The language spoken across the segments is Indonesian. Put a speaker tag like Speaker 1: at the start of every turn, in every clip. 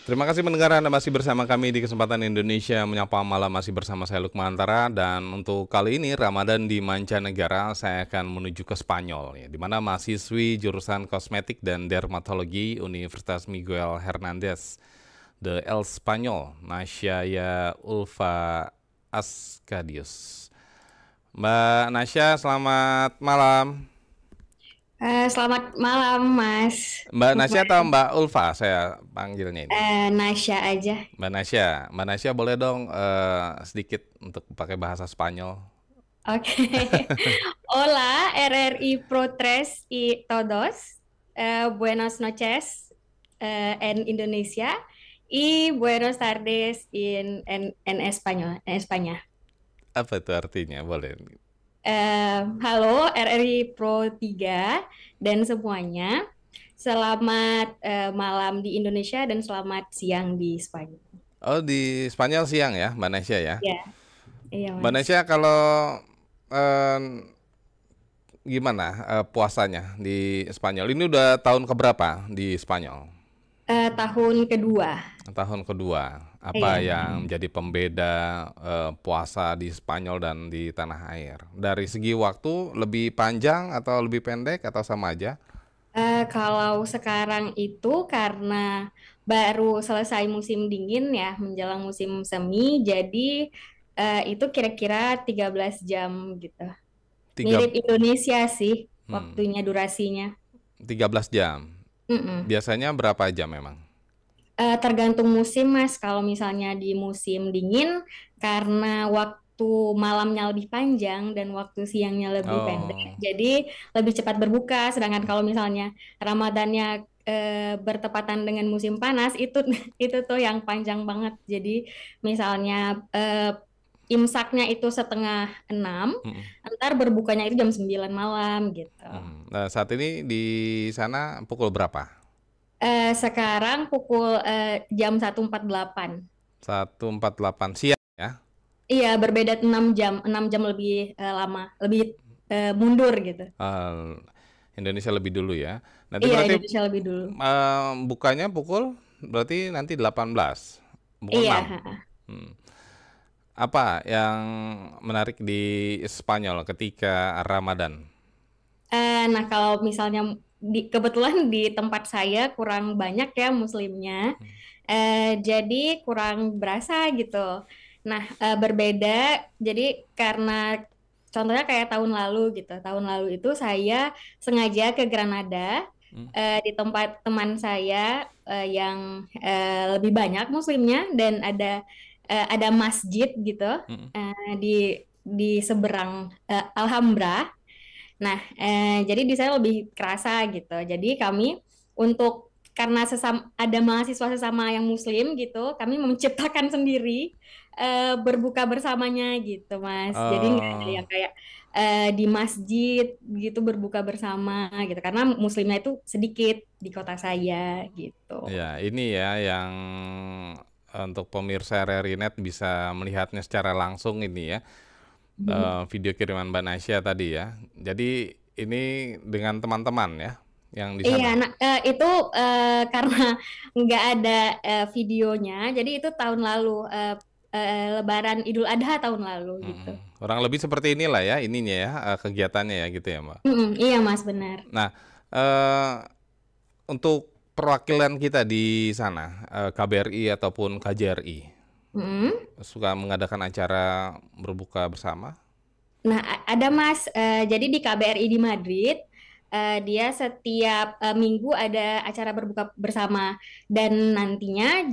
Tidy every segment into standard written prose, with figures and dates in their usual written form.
Speaker 1: Terima kasih pendengar Anda masih bersama kami di kesempatan Indonesia Menyapa Malam, masih bersama saya Lukman Antara, dan untuk kali ini Ramadan di mancanegara saya akan menuju ke Spanyol ya, di mana mahasiswi jurusan kosmetik dan dermatologi Universitas Miguel Hernández de El Spanyol, Nasya Ulfa Ascadius. Mbak Nasya, selamat malam.
Speaker 2: Selamat malam, Mas
Speaker 1: Mbak Nasya atau
Speaker 2: Lukman.
Speaker 1: Mbak Ulfa saya panggilnya ini?
Speaker 2: Nasya aja.
Speaker 1: Mbak Nasya boleh dong sedikit untuk pakai bahasa Spanyol.
Speaker 2: Oke. Hola, RRI Pro Tres y todos. Buenas noches en Indonesia y buenas tardes en Español, en España.
Speaker 1: Apa itu artinya? Boleh.
Speaker 2: Halo RRI Pro 3 dan semuanya. Selamat malam di Indonesia dan selamat siang di Spanyol.
Speaker 1: Oh, di Spanyol siang ya, Mbak Nasya ya.
Speaker 2: Ya, iya
Speaker 1: Mbak
Speaker 2: Mas.
Speaker 1: Nasya, kalau eh, gimana puasanya di Spanyol? Ini udah tahun keberapa di Spanyol?
Speaker 2: Tahun kedua.
Speaker 1: Tahun kedua. Apa
Speaker 2: Iya.
Speaker 1: yang menjadi pembeda puasa di Spanyol dan di tanah air? Dari segi waktu lebih panjang atau lebih pendek atau sama aja?
Speaker 2: Kalau sekarang itu karena baru selesai musim dingin ya, menjelang musim semi, jadi itu kira-kira 13 jam gitu.
Speaker 1: Tiga,
Speaker 2: Mirip Indonesia sih
Speaker 1: hmm,
Speaker 2: waktunya, durasinya.
Speaker 1: 13 jam.
Speaker 2: Mm-mm.
Speaker 1: Biasanya berapa jam memang?
Speaker 2: Tergantung musim, Mas. Kalau misalnya di musim dingin, karena waktu malamnya lebih panjang dan waktu siangnya lebih pendek,
Speaker 1: Oh,
Speaker 2: jadi lebih cepat berbuka. Sedangkan kalau misalnya Ramadannya bertepatan dengan musim panas, itu itu tuh yang panjang banget. Jadi misalnya imsaknya itu setengah enam,
Speaker 1: mm,
Speaker 2: ntar berbukanya itu jam 9 malam gitu.
Speaker 1: Nah, saat ini di sana pukul berapa?
Speaker 2: Sekarang pukul jam 1.48.
Speaker 1: 1.48 siang ya.
Speaker 2: Iya, berbeda 6 jam, 6 jam lebih lama, lebih mundur gitu.
Speaker 1: Eh, Indonesia lebih dulu ya. Nanti
Speaker 2: Iya,
Speaker 1: berarti
Speaker 2: Indonesia lebih dulu.
Speaker 1: bukanya pukul berarti nanti 18. Pukul
Speaker 2: Iya.
Speaker 1: 6. Hmm. Apa yang menarik di Spanyol ketika Ramadan?
Speaker 2: Nah, kalau misalnya kebetulan di tempat saya kurang banyak ya muslimnya, jadi kurang berasa gitu. Nah, berbeda, jadi karena contohnya kayak tahun lalu gitu. Tahun lalu itu saya sengaja ke Granada,
Speaker 1: Hmm.
Speaker 2: di tempat teman saya yang lebih banyak muslimnya dan ada masjid gitu
Speaker 1: Hmm.
Speaker 2: di seberang Alhambra. Nah, jadi di sana lebih kerasa gitu. Jadi kami untuk karena ada mahasiswa sesama yang Muslim gitu, kami menciptakan sendiri berbuka bersamanya gitu, Mas. Jadi nggak ada
Speaker 1: Oh,
Speaker 2: yang kayak di masjid gitu berbuka bersama gitu, karena Muslimnya itu sedikit di kota saya gitu.
Speaker 1: ya ini ya yang untuk pemirsa RRI Net bisa melihatnya secara langsung ini ya. Video kiriman Mbak Nasya tadi ya. Jadi ini dengan teman-teman ya yang di
Speaker 2: Iya,
Speaker 1: sana.
Speaker 2: nah itu karena nggak ada videonya, jadi itu tahun lalu Lebaran Idul Adha tahun lalu gitu.
Speaker 1: Kurang lebih seperti inilah ya ininya ya kegiatannya ya gitu ya Mbak.
Speaker 2: Mm-mm, iya Mas, benar.
Speaker 1: Nah, eh, untuk perwakilan kita di sana, KBRI ataupun KJRI,
Speaker 2: Mm-mm.
Speaker 1: suka mengadakan acara berbuka bersama.
Speaker 2: Nah, ada Mas, jadi di KBRI di Madrid, dia setiap minggu ada acara berbuka bersama dan nantinya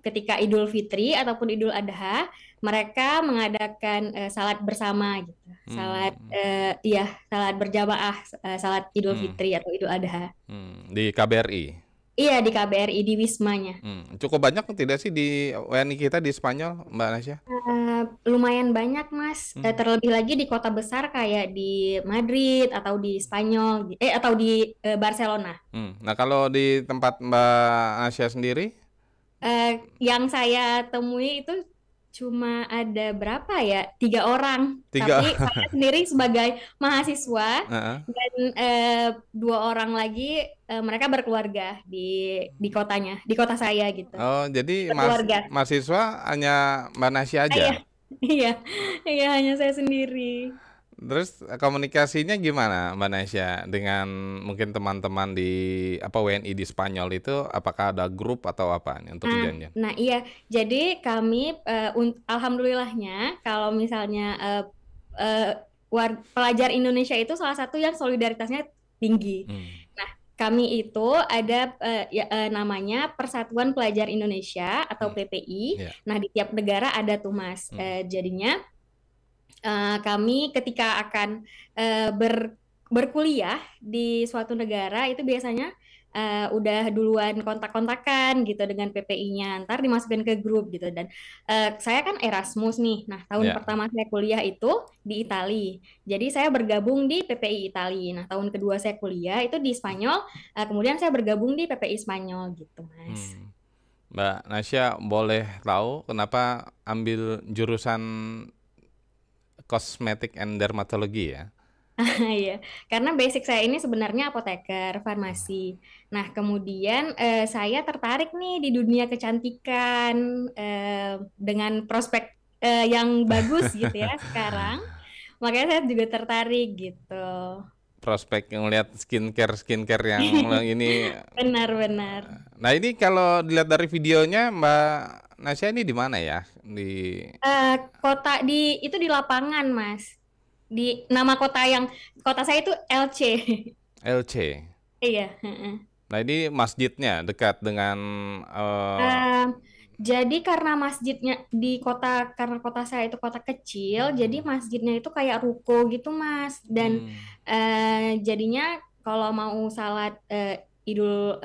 Speaker 2: ketika Idul Fitri ataupun Idul Adha, mereka mengadakan salat bersama gitu. Salat,
Speaker 1: Hmm,
Speaker 2: iya, salat berjamaah, salat Idul
Speaker 1: hmm,
Speaker 2: Fitri atau Idul Adha.
Speaker 1: di KBRI.
Speaker 2: Iya, di KBRI di Wismanya.
Speaker 1: Cukup banyak tidak sih di WNI kita di Spanyol, Mbak Nasya?
Speaker 2: Lumayan banyak, Mas.
Speaker 1: Hmm.
Speaker 2: Terlebih lagi di kota besar kayak di Madrid atau di Spanyol, atau di Barcelona.
Speaker 1: Nah, kalau di tempat Mbak Nasya sendiri,
Speaker 2: Yang saya temui itu cuma ada berapa ya? 3 orang.
Speaker 1: Tiga.
Speaker 2: Tapi saya sendiri sebagai mahasiswa
Speaker 1: Heeh.
Speaker 2: dan 2 orang lagi mereka berkeluarga di kotanya, di kota saya gitu.
Speaker 1: Oh, jadi
Speaker 2: Berkeluarga.
Speaker 1: mahasiswa hanya Mbak Nasya aja.
Speaker 2: Iya, iya, iya hanya saya sendiri.
Speaker 1: Terus komunikasinya gimana Mbak Nasya dengan mungkin teman-teman di apa WNI di Spanyol itu apakah ada grup atau apa nih untuk
Speaker 2: Nah,
Speaker 1: janjian?
Speaker 2: nah iya. Jadi kami alhamdulillahnya kalau misalnya eh, pelajar Indonesia itu salah satu yang solidaritasnya tinggi.
Speaker 1: Hmm.
Speaker 2: Nah, kami itu ada namanya Persatuan Pelajar Indonesia atau
Speaker 1: Hmm.
Speaker 2: PPI.
Speaker 1: Ya.
Speaker 2: Nah, di tiap negara ada tuh Mas.
Speaker 1: Hmm.
Speaker 2: Jadinya kami ketika akan berkuliah di suatu negara itu biasanya udah duluan kontak-kontakan gitu dengan PPI-nya, ntar dimasukin ke grup gitu. Dan saya kan Erasmus nih, nah tahun
Speaker 1: Ya.
Speaker 2: pertama saya kuliah itu di Itali, jadi saya bergabung di PPI Itali. Nah tahun kedua saya kuliah itu di Spanyol, kemudian saya bergabung di PPI Spanyol gitu, Mas.
Speaker 1: Hmm. Mbak Nasya boleh tahu kenapa ambil jurusan kosmetik and dermatologi ya?
Speaker 2: Iya, karena basic saya ini sebenarnya apoteker, farmasi. Nah, kemudian saya tertarik nih di dunia kecantikan dengan prospek yang bagus gitu ya sekarang. Makanya saya juga tertarik gitu.
Speaker 1: Prospek ngelihat skincare yang ini.
Speaker 2: Benar-benar.
Speaker 1: Nah, ini kalau dilihat dari videonya Mbak Nasya ini di mana ya? Di
Speaker 2: Kota itu di lapangan, Mas. Di nama kota saya itu LC.
Speaker 1: LC.
Speaker 2: Iya, heeh.
Speaker 1: Nah, ini masjidnya dekat dengan
Speaker 2: Eh, jadi karena kota saya itu kota kecil, jadi masjidnya itu kayak ruko gitu, Mas. Dan
Speaker 1: hmm,
Speaker 2: jadinya kalau mau salat Idul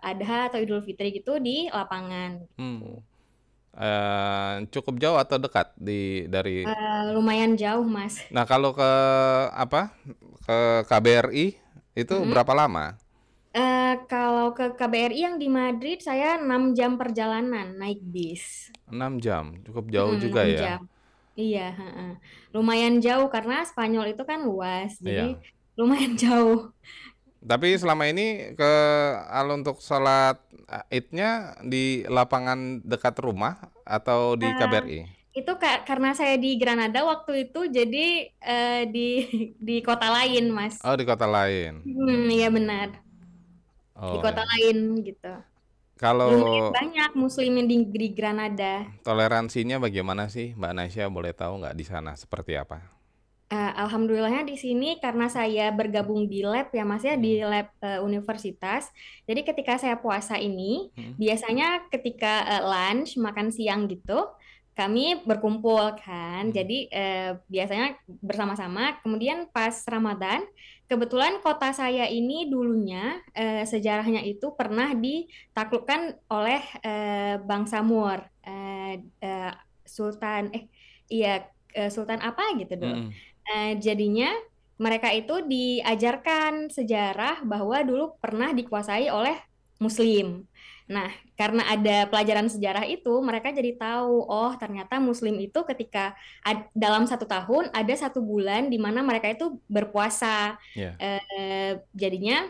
Speaker 2: Adha atau Idul Fitri gitu di lapangan
Speaker 1: hmm.
Speaker 2: gitu.
Speaker 1: Cukup jauh atau dekat dari.
Speaker 2: Lumayan jauh, Mas.
Speaker 1: Nah, kalau ke apa? Ke KBRI itu
Speaker 2: Mm-mm.
Speaker 1: berapa lama?
Speaker 2: Kalau ke KBRI yang di Madrid, saya 6 jam perjalanan naik bis.
Speaker 1: 6 jam, cukup jauh juga
Speaker 2: 6
Speaker 1: ya.
Speaker 2: jam. Iya, heeh. Lumayan jauh karena Spanyol itu kan luas, jadi
Speaker 1: Iya.
Speaker 2: lumayan jauh.
Speaker 1: Tapi selama ini kalau untuk sholat Idnya di lapangan dekat rumah atau di
Speaker 2: Eh,
Speaker 1: KBRI?
Speaker 2: itu karena saya di Granada waktu itu, jadi di di kota lain, Mas.
Speaker 1: Oh, di kota lain.
Speaker 2: Iya benar, di
Speaker 1: Oh
Speaker 2: kota
Speaker 1: ya.
Speaker 2: lain gitu.
Speaker 1: Kalau
Speaker 2: Lumayan banyak muslimin di Granada.
Speaker 1: toleransinya bagaimana sih, Mbak Nasya? Boleh tahu nggak di sana seperti apa?
Speaker 2: Alhamdulillahnya di sini karena saya bergabung di lab ya Mas ya di
Speaker 1: Hmm.
Speaker 2: lab universitas. Jadi ketika saya puasa ini
Speaker 1: Hmm.
Speaker 2: biasanya ketika lunch makan siang gitu kami berkumpul kan.
Speaker 1: Hmm.
Speaker 2: Jadi biasanya bersama-sama. Kemudian pas Ramadan kebetulan kota saya ini dulunya sejarahnya itu pernah ditaklukkan oleh bangsa Moor. Sultan iya Sultan apa gitu dulu.
Speaker 1: Hmm.
Speaker 2: Jadinya mereka itu diajarkan sejarah bahwa dulu pernah dikuasai oleh Muslim. Nah, karena ada pelajaran sejarah itu, mereka jadi tahu, oh ternyata Muslim itu ketika dalam 1 tahun ada 1 bulan di mana mereka itu berpuasa.
Speaker 1: Ya.
Speaker 2: Jadinya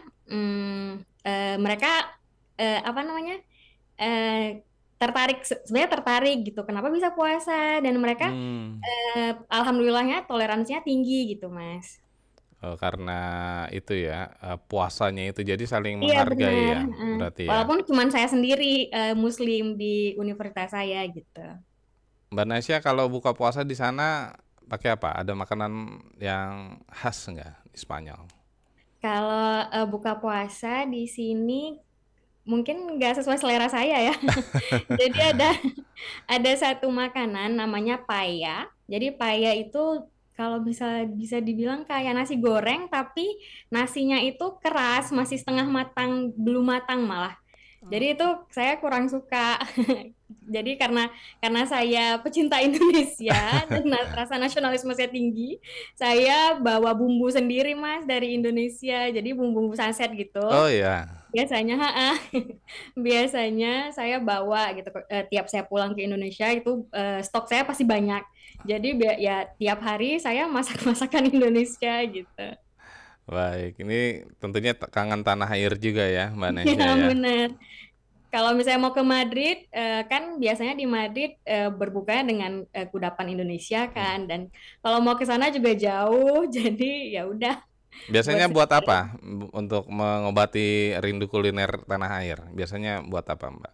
Speaker 2: mereka apa namanya? eh, sebenarnya tertarik gitu kenapa bisa puasa dan mereka
Speaker 1: Hmm.
Speaker 2: alhamdulillahnya toleransinya tinggi gitu Mas.
Speaker 1: Oh, karena itu ya puasanya itu jadi saling
Speaker 2: Iya
Speaker 1: menghargai
Speaker 2: benar.
Speaker 1: ya, berarti ya.
Speaker 2: Walaupun cuman saya sendiri Muslim di universitas saya gitu.
Speaker 1: Mbak Nasya kalau buka puasa di sana pakai apa? Ada makanan yang khas nggak di Spanyol?
Speaker 2: Kalau buka puasa di sini mungkin nggak sesuai selera saya ya. Jadi ada satu makanan namanya paya. Jadi paya itu kalau bisa bisa dibilang kayak nasi goreng tapi nasinya itu keras, masih setengah matang, belum matang malah. Jadi itu saya kurang suka. Jadi karena saya pecinta Indonesia dan rasa nasionalisme saya tinggi, saya bawa bumbu sendiri Mas dari Indonesia. Jadi bumbu-bumbu saset gitu.
Speaker 1: Oh ya,
Speaker 2: Biasanya, biasanya saya bawa gitu. Tiap saya pulang ke Indonesia itu stok saya pasti banyak. Jadi ya tiap hari saya masak masakan Indonesia gitu.
Speaker 1: baik. Ini tentunya kangen tanah air juga ya, Mbak Nesya
Speaker 2: Ya
Speaker 1: ya.
Speaker 2: benar. Kalau misalnya mau ke Madrid, kan biasanya di Madrid berbukanya dengan kudapan Indonesia
Speaker 1: Hmm.
Speaker 2: kan, dan kalau mau ke sana juga jauh, jadi ya udah buat
Speaker 1: Biasanya buat
Speaker 2: sendiri.
Speaker 1: apa untuk mengobati rindu kuliner tanah air? Biasanya buat apa, Mbak?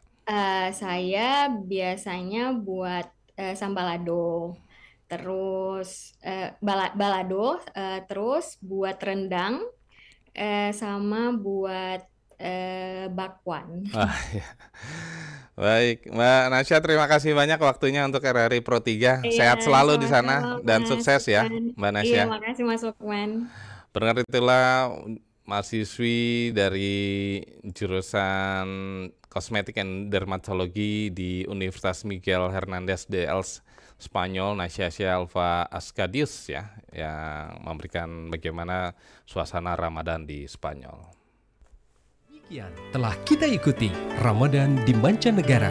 Speaker 2: Saya biasanya buat sambalado, terus balado, terus buat rendang, sama buat bakwan.
Speaker 1: Ah, ya. Baik, Mbak Nasya, terima kasih banyak waktunya untuk RRI Pro 3.
Speaker 2: Iya,
Speaker 1: Sehat selalu di
Speaker 2: sama-sama
Speaker 1: sana dan
Speaker 2: Mas
Speaker 1: sukses ya,
Speaker 2: Lukman.
Speaker 1: Mbak
Speaker 2: Iya,
Speaker 1: Nasya.
Speaker 2: makasih Mas Lukman.
Speaker 1: Pendengar, itulah mahasiswi dari jurusan Kosmetik and Dermatologi di Universitas Miguel Hernández de Els Spanyol, Nasya Alfa Ascadius ya, yang memberikan bagaimana suasana Ramadan di Spanyol.
Speaker 3: Demikian telah kita ikuti Ramadan di Mancanegara